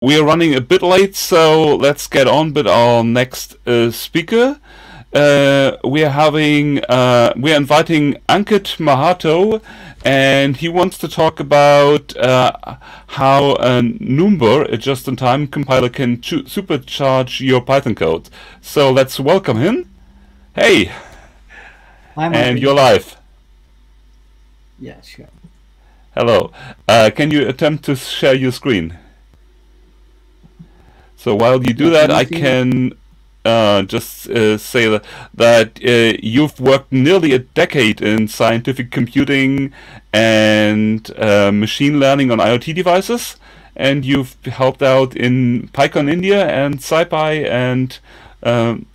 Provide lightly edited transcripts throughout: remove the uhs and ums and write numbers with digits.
We are running a bit late, so let's get on with our next speaker. We are inviting Ankit Mahato, and he wants to talk about how a Number, a just-in-time compiler, can supercharge your Python code. So let's welcome him. Hey, Hi, and Martin. you're live. Yeah, sure. Hello. Can you attempt to share your screen? So while you do Yeah, that, can you I see me? can just say that you've worked nearly a decade in scientific computing and machine learning on IoT devices, and you've helped out in PyCon India and SciPy, and um,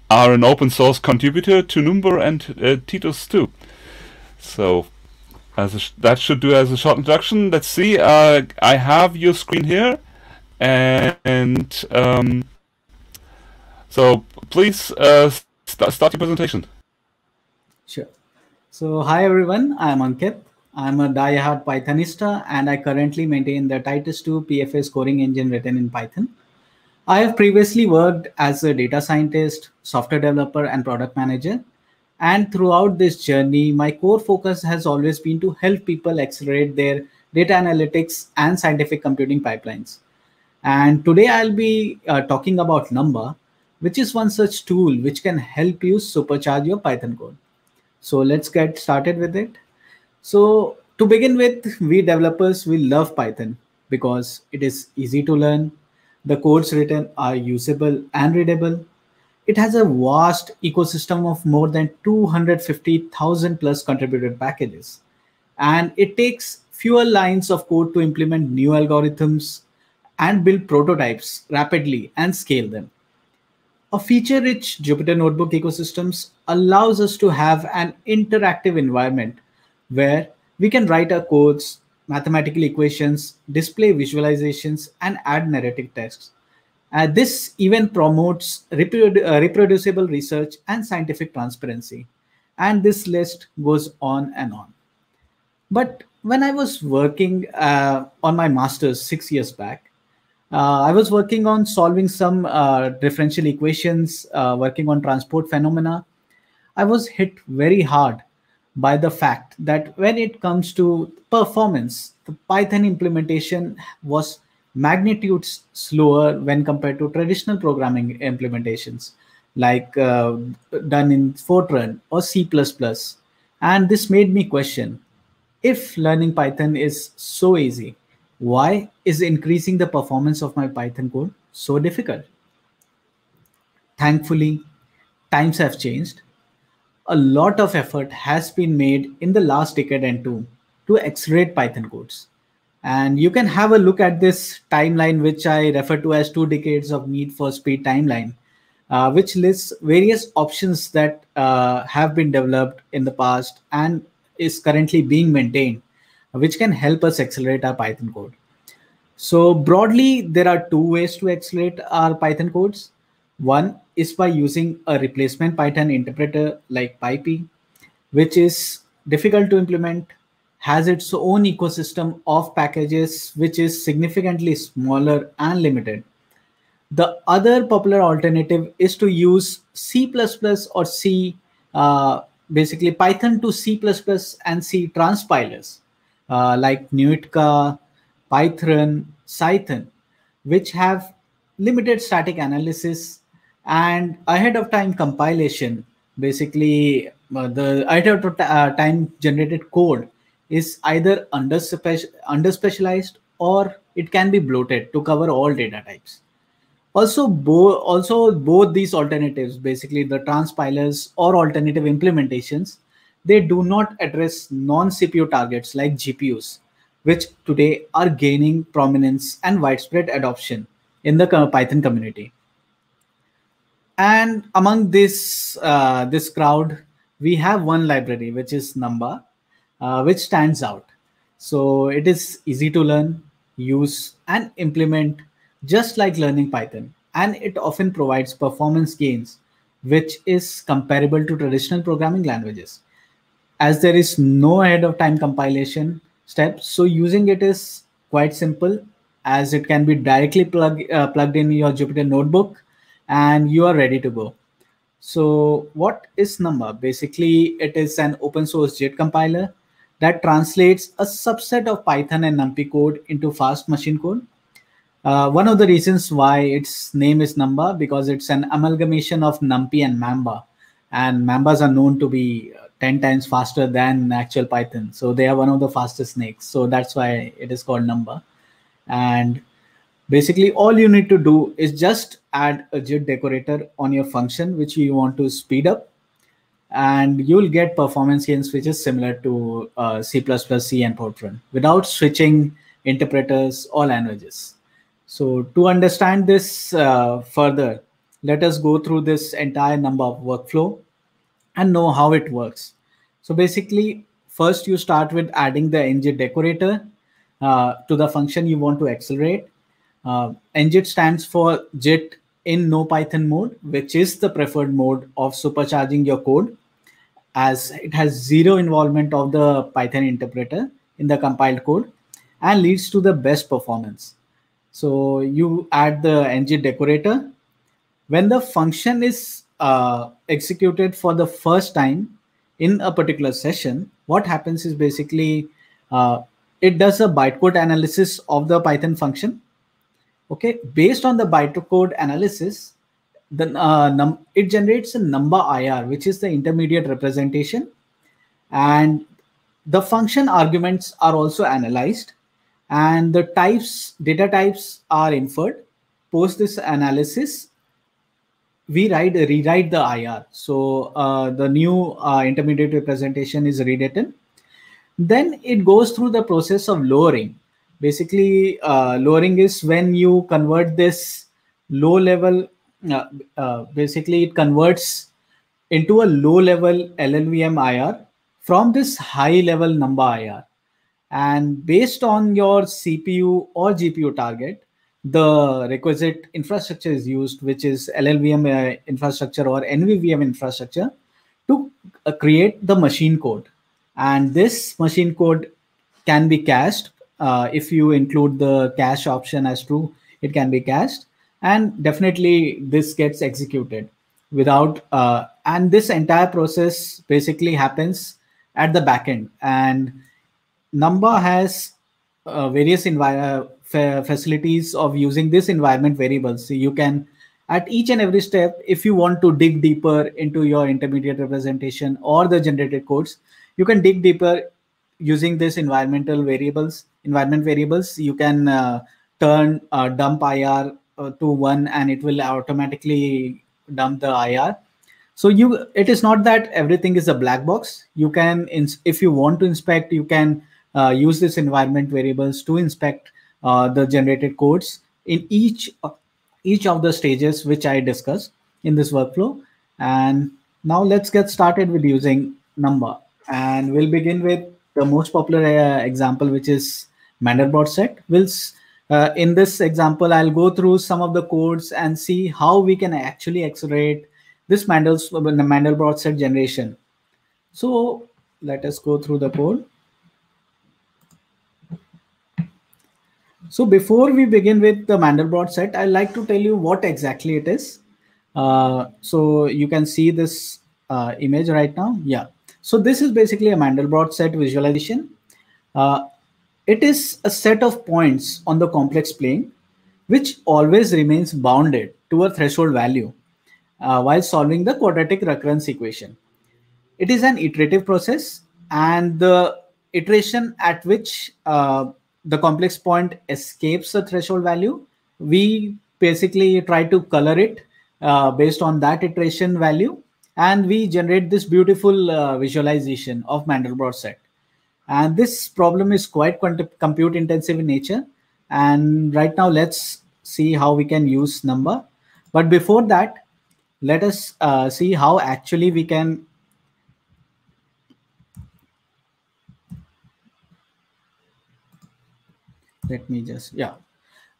are an open source contributor to Number and Titus too. So that should do as a short introduction. Let's see. I have your screen here, and so please start your presentation. Sure. So, hi everyone. I'm Ankit. I'm a die-hard Pythonista, and I currently maintain the Titus 2 PFA scoring engine written in Python. I have previously worked as a data scientist, software developer, and product manager. And throughout this journey, my core focus has always been to help people accelerate their data analytics and scientific computing pipelines. And today I'll be talking about Number, which is one such tool which can help you supercharge your Python code. So let's get started with it. So to begin with, we developers will love Python because it is easy to learn. The codes written are usable and readable. It has a vast ecosystem of more than 250,000 plus contributed packages. And it takes fewer lines of code to implement new algorithms and build prototypes rapidly and scale them. A feature-rich Jupyter Notebook ecosystems allows us to have an interactive environment where we can write our codes, mathematical equations, display visualizations, and add narrative text. This even promotes reproducible research and scientific transparency. And this list goes on and on. But when I was working on my master's 6 years back, I was working on solving some differential equations, working on transport phenomena. I was hit very hard by the fact that when it comes to performance, the Python implementation was magnitudes slower when compared to traditional programming implementations like done in Fortran or C++. And this made me question, if learning Python is so easy, why is increasing the performance of my Python code so difficult? Thankfully, times have changed. A lot of effort has been made in the last decade and two to accelerate Python codes. And you can have a look at this timeline, which I refer to as 2 decades of need for speed timeline, which lists various options that have been developed in the past and is currently being maintained, which can help us accelerate our Python code. So broadly, there are two ways to accelerate our Python codes. One is by using a replacement Python interpreter like PyPy, which is difficult to implement, has its own ecosystem of packages, which is significantly smaller and limited. The other popular alternative is to use C++ or C, basically Python to C++ and C transpilers like Nuitka, Python, Cython, which have limited static analysis and ahead of time compilation. Basically, the ahead of time generated code is either under specialized or it can be bloated to cover all data types. Also both these alternatives, basically the transpilers or alternative implementations, they do not address non-CPU targets like GPUs, which today are gaining prominence and widespread adoption in the Python community. And among this crowd, we have one library which is Number, which stands out. So it is easy to learn, use, and implement, just like learning Python. And it often provides performance gains, which is comparable to traditional programming languages. As there is no ahead of time compilation steps, so using it is quite simple as it can be directly plugged in your Jupyter notebook, and you are ready to go. So what is Numba? Basically, it is an open source JIT compiler that translates a subset of Python and NumPy code into fast machine code. One of the reasons why its name is Numba, because it's an amalgamation of NumPy and Mamba, and Mambas are known to be 10 times faster than actual Python. So they are one of the fastest snakes. So that's why it is called Numba. And basically, all you need to do is just add a JIT decorator on your function, which you want to speed up, and you'll get performance gains, which is similar to C++, C, and Fortran without switching interpreters or languages. So to understand this further, let us go through this entire Numba workflow and know how it works. So basically, first you start with adding the njit decorator to the function you want to accelerate. njit stands for JIT in no Python mode, which is the preferred mode of supercharging your code, as it has zero involvement of the Python interpreter in the compiled code and leads to the best performance. So you add the njit decorator. When the function is executed for the first time in a particular session, what happens is basically it does a bytecode analysis of the Python function. Okay, based on the bytecode analysis, it generates a Numba IR, which is the intermediate representation, and the function arguments are also analyzed, and the data types are inferred. Post this analysis, we rewrite the IR. So the new intermediate representation is rewritten. Then it goes through the process of lowering. Basically, lowering is when you convert this low level, basically it converts into a low level LLVM IR from this high level Numba IR. And based on your CPU or GPU target, the requisite infrastructure is used, which is LLVM infrastructure or NVVM infrastructure, to create the machine code. And this machine code can be cached. If you include the cache option as true, it can be cached. And definitely this gets executed without, and this entire process basically happens at the backend. And Numba has various facilities of using this environment variables. So you can, at each and every step, if you want to dig deeper into your intermediate representation or the generated codes, you can dig deeper using this environment variables. You can turn dump IR to 1, and it will automatically dump the IR. So it is not that everything is a black box. You can, if you want to inspect, you can use this environment variables to inspect the generated codes in each of the stages which I discussed in this workflow. And now let's get started with using Numba. And we'll begin with the most popular example, which is Mandelbrot set. In this example, I'll go through some of the codes and see how we can actually accelerate this Mandelbrot set generation. So let us go through the code. So before we begin with the Mandelbrot set, I'd like to tell you what exactly it is. So you can see this image right now. Yeah. So this is basically a Mandelbrot set visualization. It is a set of points on the complex plane, which always remains bounded to a threshold value while solving the quadratic recurrence equation. It is an iterative process, and the iteration at which the complex point escapes the threshold value, we basically try to color it based on that iteration value, and we generate this beautiful visualization of Mandelbrot set. And this problem is quite compute intensive in nature. And right now, let's see how we can use Numba. But before that, let us see how actually we can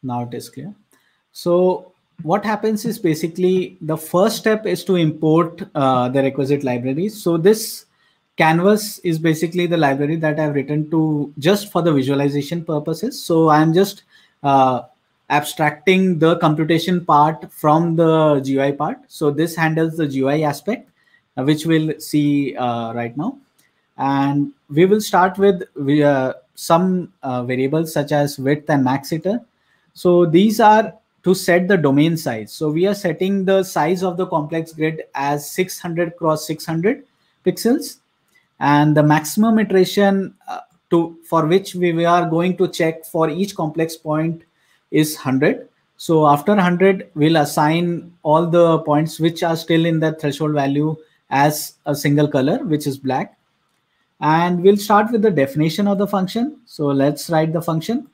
now it is clear. So what happens is basically the first step is to import the requisite libraries. So this Canvas is basically the library that I've written to just for the visualization purposes. So I'm just abstracting the computation part from the GUI part. So this handles the GUI aspect, which we'll see right now. And we will start with some variables such as width and max iter. So these are to set the domain size. So we are setting the size of the complex grid as 600 cross 600 pixels, and the maximum iteration for which we are going to check for each complex point is 100. So after 100, we'll assign all the points which are still in the threshold value as a single color, which is black. And we'll start with the definition of the function. So let's write the function.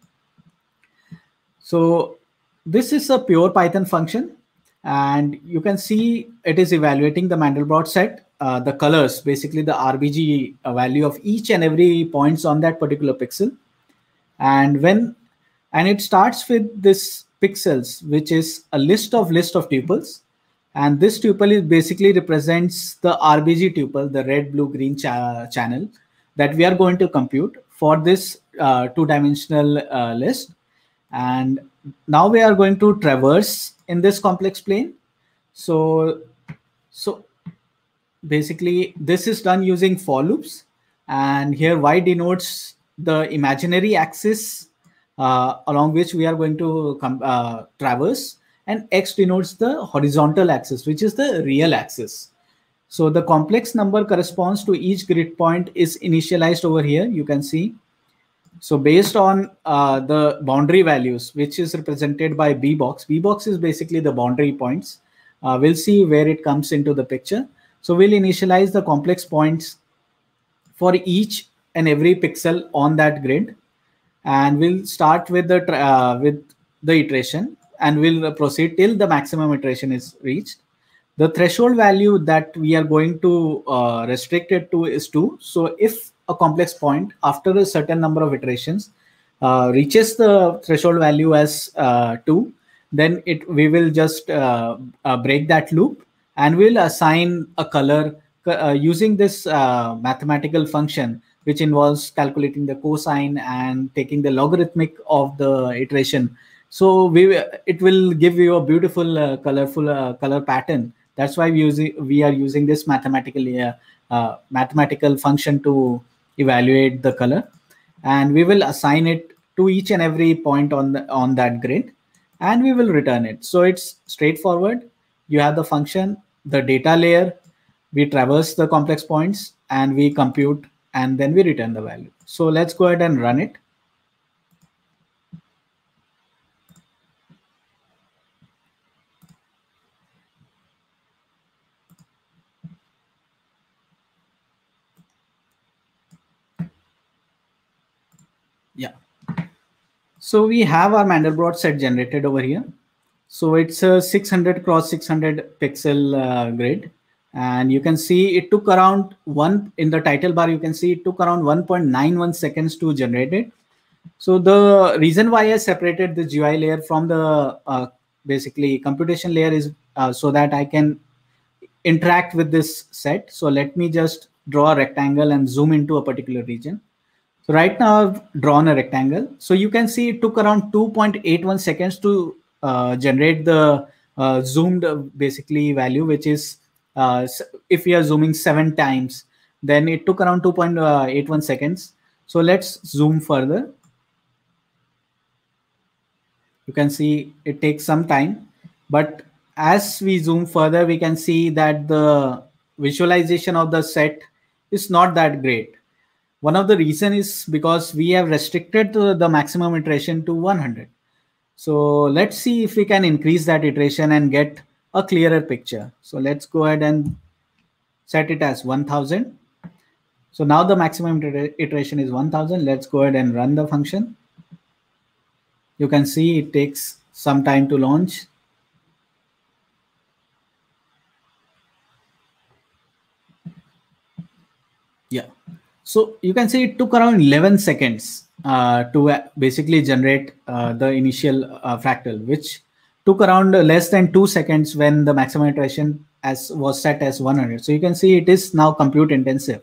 So this is a pure Python function, and you can see it is evaluating the Mandelbrot set, the colors, basically the RBG value of each and every points on that particular pixel. And it starts with this pixels, which is a list of tuples. And this tuple is basically represents the RBG tuple, the red, blue, green channel that we are going to compute for this two-dimensional list. And now we are going to traverse in this complex plane. So basically this is done using for loops, and here Y denotes the imaginary axis along which we are going to traverse, and X denotes the horizontal axis, which is the real axis. So the complex number corresponds to each grid point is initialized over here, you can see. So based on the boundary values, which is represented by B box. B box is basically the boundary points. We'll see where it comes into the picture. So we'll initialize the complex points for each and every pixel on that grid, and we'll start with the iteration, and we'll proceed till the maximum iteration is reached. The threshold value that we are going to restrict it to is 2. So if a complex point after a certain number of iterations reaches the threshold value as 2, then we will just break that loop, and we'll assign a color using this mathematical function, which involves calculating the cosine and taking the logarithmic of the iteration. So it will give you a beautiful colorful color pattern. That's why we are using this mathematical function to evaluate the color, and we will assign it to each and every point on that grid, and we will return it. So it's straightforward. You have the function, the data layer, we traverse the complex points, and we compute, and then we return the value. So let's go ahead and run it. Yeah. So we have our Mandelbrot set generated over here. So it's a 600 cross 600 pixel grid. And you can see it took around in the title bar, you can see it took around 1.91 seconds to generate it. So the reason why I separated the GUI layer from the basically computation layer is so that I can interact with this set. So let me just draw a rectangle and zoom into a particular region. So right now I've drawn a rectangle. So you can see it took around 2.81 seconds to generate the zoomed basically value, which is if we are zooming 7 times, then it took around 2.81 seconds. So let's zoom further. You can see it takes some time, but as we zoom further, we can see that the visualization of the set is not that great. One of the reason is because we have restricted the maximum iteration to 100. So let's see if we can increase that iteration and get a clearer picture. So let's go ahead and set it as 1000. So now the maximum iteration is 1000. Let's go ahead and run the function. You can see it takes some time to launch. Yeah. So you can see it took around 11 seconds to basically generate the initial fractal, which took around less than 2 seconds when the maximum iteration was set as 100. So you can see it is now compute intensive.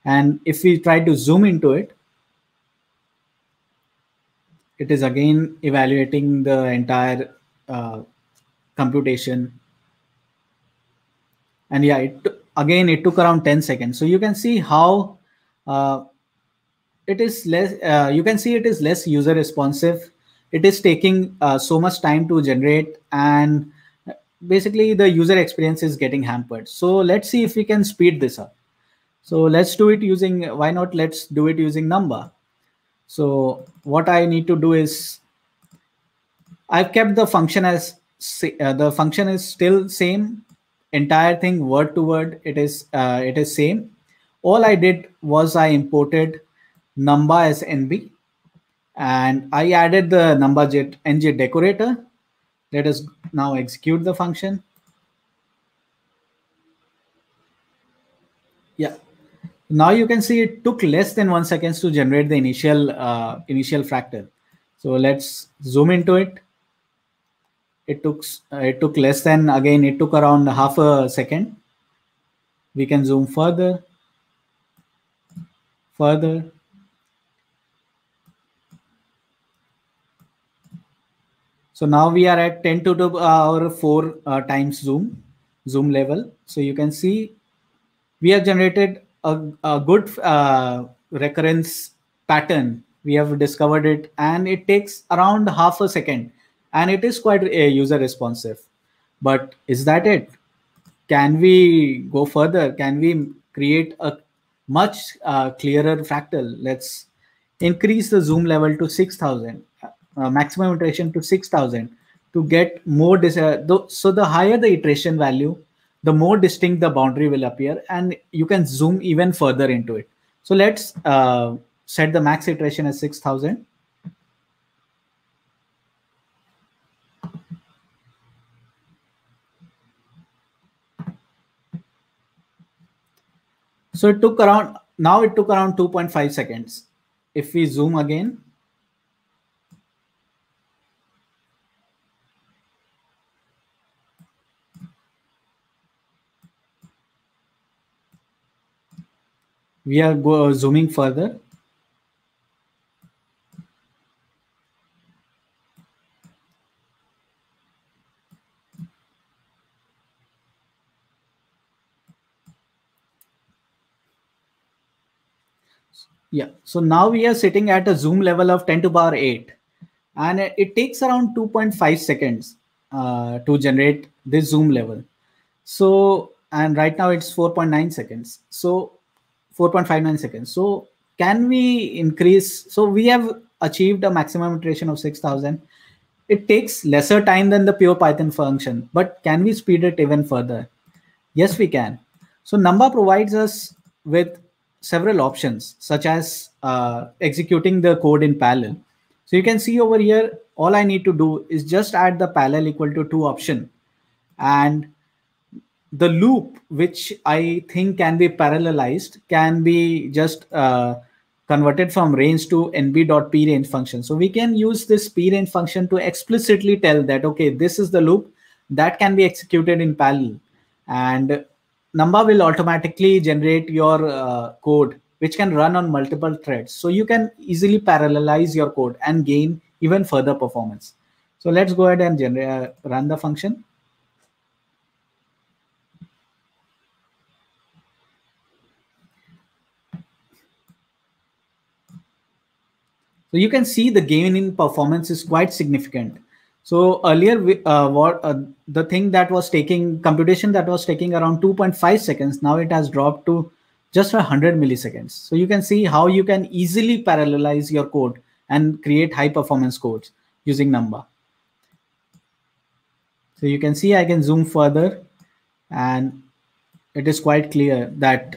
And if we try to zoom into it, it is again evaluating the entire computation. And yeah, again it took around 10 seconds. So you can see how it is less, you can see it is less user responsive. It is taking so much time to generate, and basically the user experience is getting hampered. So let's see if we can speed this up. So let's do it using, why not, let's do it using Numba. So what I need to do is, I've kept the function as, the function is still same, entire thing word to word, it is same. All I did was I imported Numba as NB, and I added the Numba ng decorator. Let us now execute the function. Yeah. Now you can see it took less than 1 second to generate the initial fractal. So let's zoom into it. It took less than, again, it took around half a second. We can zoom further. So now we are at 10 to the power 4 times zoom level. So you can see we have generated a good recurrence pattern. We have discovered it, and it takes around half a second, and it is quite user responsive. But is that it? Can we go further? Can we create a much clearer fractal? Let's increase the zoom level to 6000, maximum iteration to 6000 to get more. So the higher the iteration value, the more distinct the boundary will appear, and you can zoom even further into it. So let's set the max iteration as 6000. So it took around, now it took around 2.5 seconds. If we zoom again, we are zooming further. Yeah, so now we are sitting at a zoom level of 10 to the power 8, and it takes around 2.5 seconds to generate this zoom level. So, and right now it's 4.9 seconds. So 4.59 seconds. So can we increase? So we have achieved a maximum iteration of 6000. It takes lesser time than the pure Python function, but can we speed it even further? Yes, we can. So Numba provides us with several options, such as executing the code in parallel. So you can see over here, all I need to do is just add the parallel equal to 2 option, and the loop, which I think can be parallelized, can be just converted from range to nb.prange function. So we can use this prange function to explicitly tell that, okay, this is the loop that can be executed in parallel, and Numba will automatically generate your code, which can run on multiple threads. So you can easily parallelize your code and gain even further performance. So let's go ahead and run the function. So you can see the gain in performance is quite significant. So earlier, the thing that was taking computation that was taking around 2.5 seconds, now it has dropped to just 100 milliseconds. So you can see how you can easily parallelize your code and create high performance codes using Numba. So you can see I can zoom further, and it is quite clear that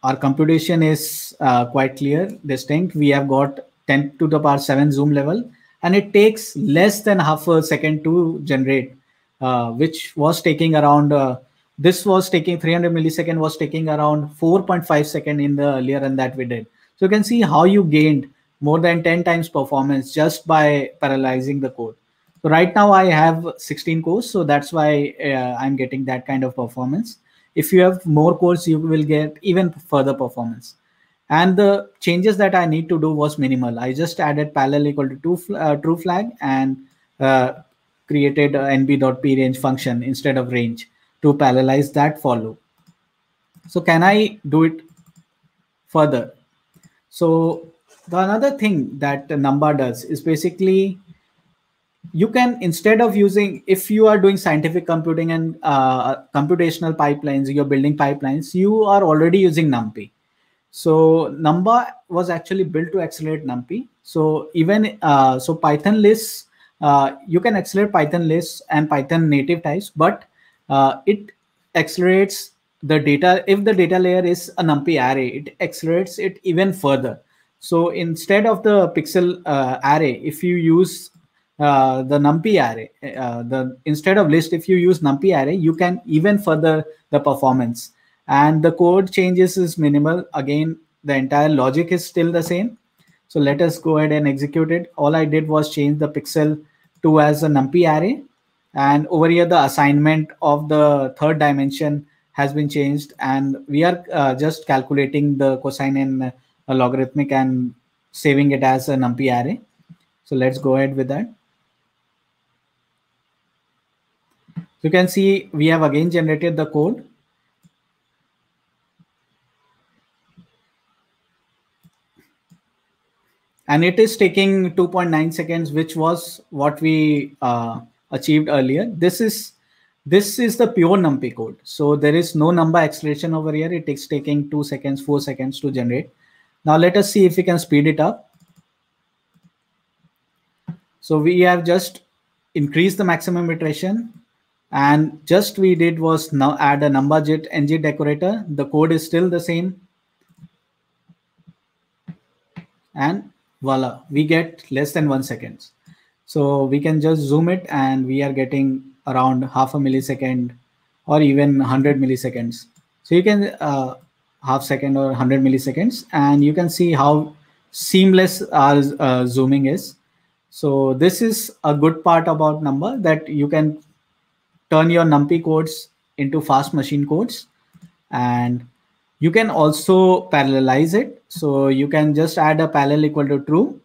our computation is quite clear, distinct. We have got 10 to the power 7 zoom level, and it takes less than half a second to generate, which was taking around, this was taking 300 millisecond, was taking around 4.5 seconds in the earlier run that we did. So you can see how you gained more than 10 times performance just by parallelizing the code. So right now I have 16 cores, so that's why I'm getting that kind of performance. If you have more cores, you will get even further performance. And the changes that I need to do was minimal. I just added parallel equal to true flag and created a nb.prange function instead of range to parallelize that for loop. So can I do it further? So the another thing that Numba does is basically you can, instead of using, if you are doing scientific computing and computational pipelines, you're building pipelines, you are already using NumPy. So Numba was actually built to accelerate NumPy. So even so Python lists, you can accelerate Python lists and Python native types, but it accelerates the data. If the data layer is a NumPy array, it accelerates it even further. So instead of the pixel array, if you use the NumPy array, instead of list, if you use NumPy array, you can even further the performance. And the code changes is minimal. Again, the entire logic is still the same. So let us go ahead and execute it. All I did was change the pixel to as a NumPy array. And over here, the assignment of the third dimension has been changed. And we are just calculating the cosine and logarithmic and saving it as a NumPy array. So let's go ahead with that. You can see we have again generated the code. And it is taking 2.9 seconds, which was what we achieved earlier. This is the pure NumPy code. So there is no number acceleration over here. It is taking 2 seconds, 4 seconds to generate. Now let us see if we can speed it up. So we have just increased the maximum iteration. And just we did was now add a NumbaJIT ng decorator. The code is still the same. And voila, we get less than 1 second. So we can just zoom it and we are getting around half a millisecond or even 100 milliseconds. So you can half second or 100 milliseconds, and you can see how seamless our zooming is. So this is a good part about Numba, that you can turn your NumPy codes into fast machine codes, and you can also parallelize it. So you can just add a parallel equal to true.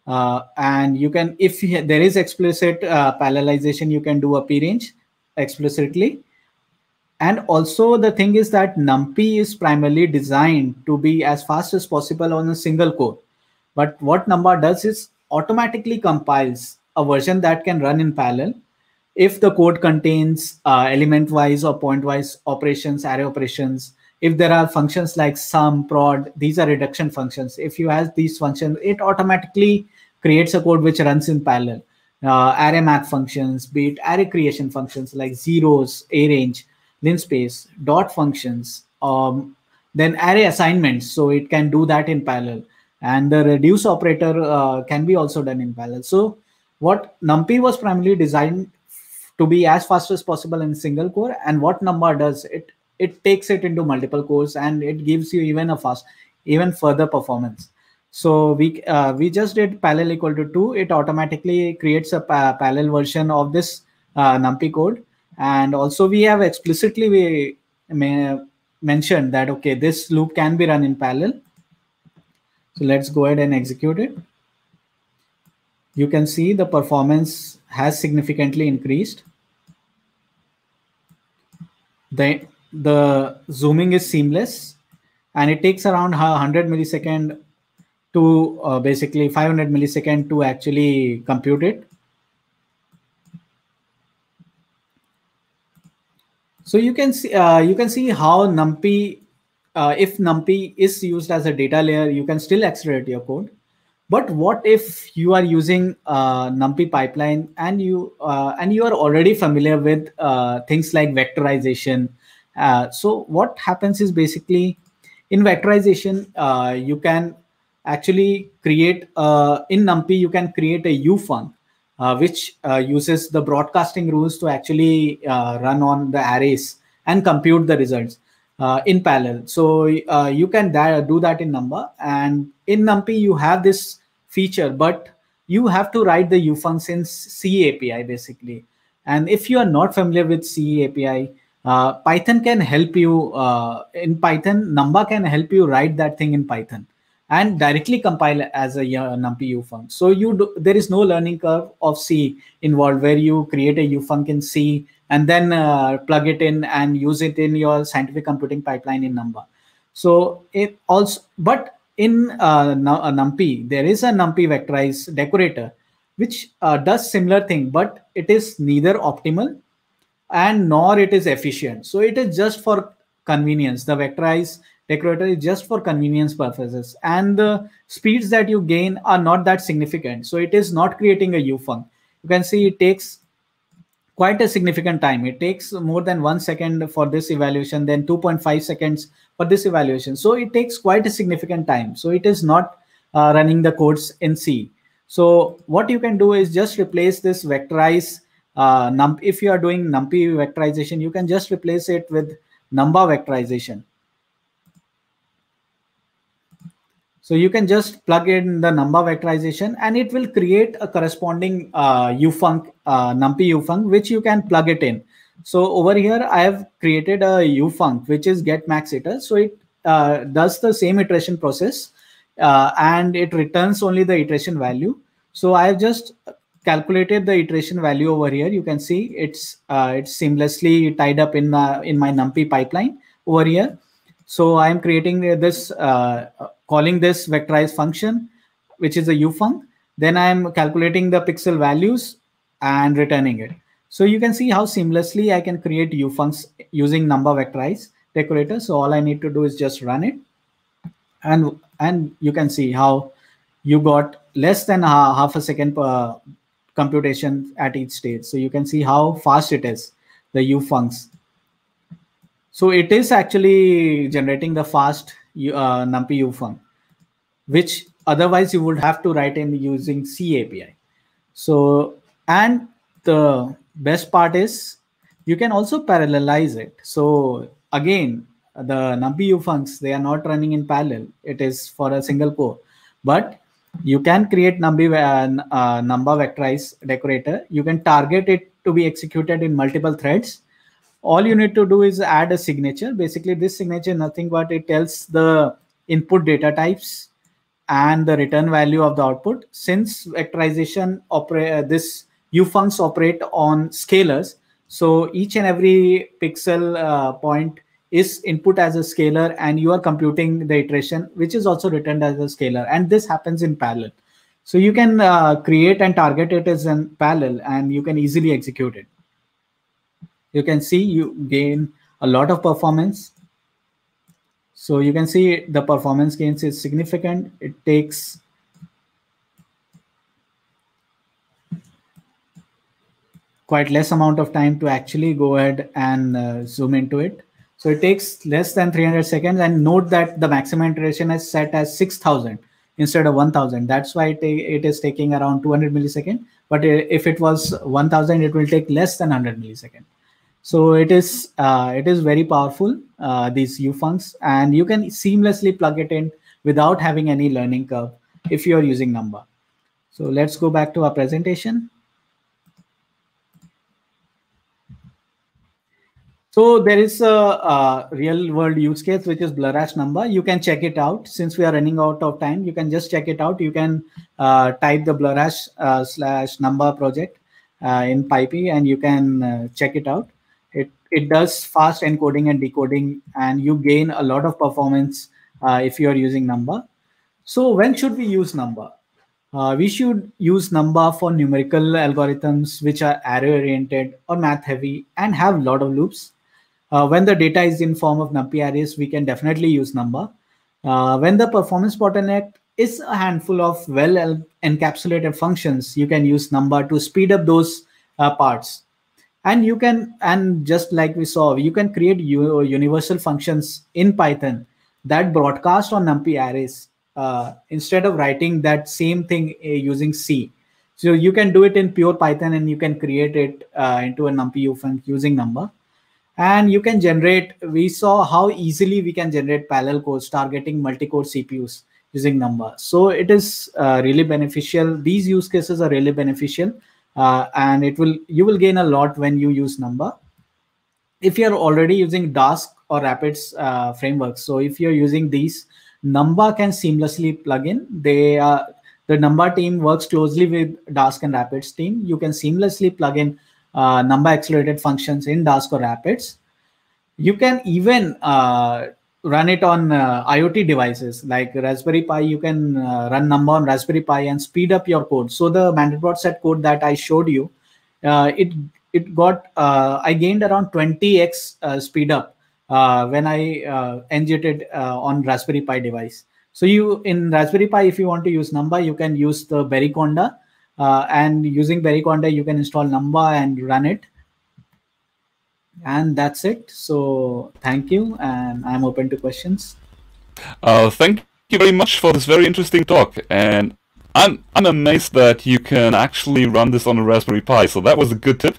And you can, if there is explicit parallelization, you can do a prange explicitly. And also the thing is that NumPy is primarily designed to be as fast as possible on a single core. But what Numba does is automatically compiles a version that can run in parallel if the code contains element-wise or point-wise operations, array operations. If there are functions like sum, prod, these are reduction functions. If you have these functions, it automatically creates a code which runs in parallel. Array map functions, be it array creation functions like zeros, arange, linspace, dot functions, then array assignments. So it can do that in parallel. And the reduce operator can be also done in parallel. So what NumPy was primarily designed to be as fast as possible in single core, and what Numba does, it takes it into multiple cores and it gives you even further performance. So we just did parallel equal to 2. It automatically creates a parallel version of this NumPy code. And also we have explicitly mentioned that, okay, this loop can be run in parallel. So let's go ahead and execute it. You can see the performance has significantly increased. The zooming is seamless, and it takes around 100 millisecond to basically 500 millisecond to actually compute it. So you can see how NumPy, if NumPy is used as a data layer, you can still accelerate your code. But what if you are using NumPy pipeline and you are already familiar with things like vectorization? So what happens is, basically in vectorization, you can actually create in NumPy, you can create a ufunc, which uses the broadcasting rules to actually run on the arrays and compute the results in parallel. So you can do that in Numba, and in NumPy you have this feature, but you have to write the ufuncs in C API basically. And if you are not familiar with C API, Python can help you in Python. Number can help you write that thing in Python and directly compile as a numpy ufunc. So there is no learning curve of C involved where you create a ufunc in C and then plug it in and use it in your scientific computing pipeline in number. So it also, but in numpy, there is a numpy vectorize decorator which does similar thing, but it is neither optimal and nor it is efficient. So it is just for convenience. The vectorize decorator is just for convenience purposes, and the speeds that you gain are not that significant. So it is not creating a ufunc. You can see it takes quite a significant time. It takes more than 1 second for this evaluation, then 2.5 seconds for this evaluation. So it takes quite a significant time. So it is not running the codes in C. So what you can do is just replace this vectorize if you are doing numpy vectorization, you can just replace it with number vectorization. So you can just plug in the number vectorization and it will create a corresponding ufunc, numpy ufunc, which you can plug it in. So over here, I have created a ufunc, which is get max iter. So it does the same iteration process and it returns only the iteration value. So I have just calculated the iteration value over here. You can see it's seamlessly tied up in my numpy pipeline over here. So I'm creating this, calling this vectorize function, which is a ufunc. Then I'm calculating the pixel values and returning it. So you can see how seamlessly I can create ufuncs using number vectorize decorator. So all I need to do is just run it, and you can see how you got less than half a second per computation at each stage. So you can see how fast it is, the ufuncs. So it is actually generating the fast numpy ufunc, which otherwise you would have to write in using C API. So, and the best part is you can also parallelize it. So again, the numpy ufuncs, they are not running in parallel. It is for a single core, but you can create number vectorize decorator. You can target it to be executed in multiple threads. All you need to do is add a signature. Basically, this signature, nothing but it tells the input data types and the return value of the output. Since vectorization this ufuncs operate on scalars, so each and every pixel point is input as a scalar, and you are computing the iteration, which is also returned as a scalar, and this happens in parallel. So you can create and target it as in parallel, and you can easily execute it. You can see you gain a lot of performance. So you can see the performance gains is significant. It takes quite less amount of time to actually go ahead and zoom into it. So it takes less than 300 seconds, and note that the maximum iteration is set as 6,000 instead of 1,000. That's why it is taking around 200 milliseconds. But if it was 1,000, it will take less than 100 milliseconds. So it is very powerful, these ufuncs, and you can seamlessly plug it in without having any learning curve if you are using number. So let's go back to our presentation. So there is a real world use case, which is Blurash number. You can check it out. Since we are running out of time, you can just check it out. You can type the Blurash /number project in PyPy, and you can check it out. It does fast encoding and decoding, and you gain a lot of performance if you are using number. So when should we use number? We should use number for numerical algorithms which are array-oriented or math-heavy and have a lot of loops. When the data is in form of numpy arrays, we can definitely use number. When the performance bottleneck is a handful of well-encapsulated functions, you can use number to speed up those parts. And you can, and just like we saw, you can create universal functions in Python that broadcast on numpy arrays instead of writing that same thing using C. So you can do it in pure Python, and you can create it into a numpy ufunc using number. And you can generate, we saw how easily we can generate parallel codes targeting multi-core CPUs using number. So it is really beneficial. These use cases are really beneficial, and you will gain a lot when you use number. if you're already using Dask or Rapids frameworks, so if you're using these, Numba can seamlessly plug in. The Numba team works closely with Dask and Rapids team. You can seamlessly plug in Numba accelerated functions in Dask or Rapids. You can even run it on IoT devices like Raspberry Pi. You can run Numba on Raspberry Pi and speed up your code. So the Mandelbrot set code that I showed you, it got I gained around 20x speed up when I ngitted on Raspberry Pi device. So you in Raspberry Pi, if you want to use Numba, you can use the Berryconda, and using Berryconda, you can install Numba and run it. And that's it. So thank you, and I'm open to questions. Thank you very much for this very interesting talk. And I'm amazed that you can actually run this on a Raspberry Pi. So that was a good tip.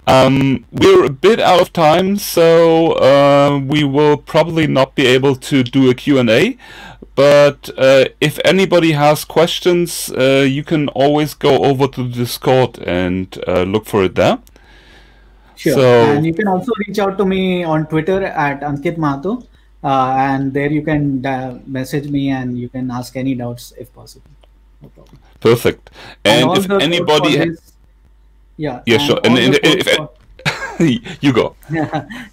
We're a bit out of time, so we will probably not be able to do a Q&A. But if anybody has questions, you can always go over to the Discord and look for it there. Sure. So, and you can also reach out to me on Twitter at Ankit Mahato, and there you can message me and you can ask any doubts if possible. No problem. Perfect. And if anybody... Yeah. Sure. And if you go.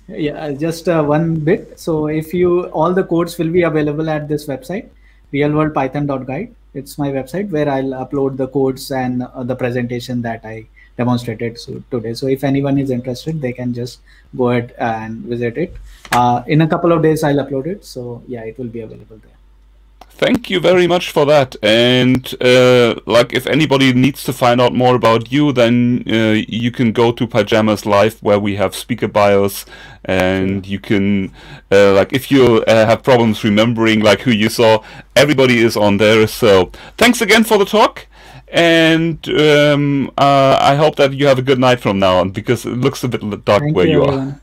Yeah, just one bit. So if all the codes will be available at this website, realworldpython.guide. It's my website where I'll upload the codes and the presentation that I demonstrated today. So if anyone is interested, they can just go ahead and visit it. In a couple of days, I'll upload it. So yeah, it will be available there. Thank you very much for that. And like, if anybody needs to find out more about you, then you can go to Pyjamas Live, where we have speaker bios, and you can, like, if you have problems remembering, like, who you saw, everybody is on there. So thanks again for the talk, and I hope that you have a good night from now on, because it looks a bit dark where you are.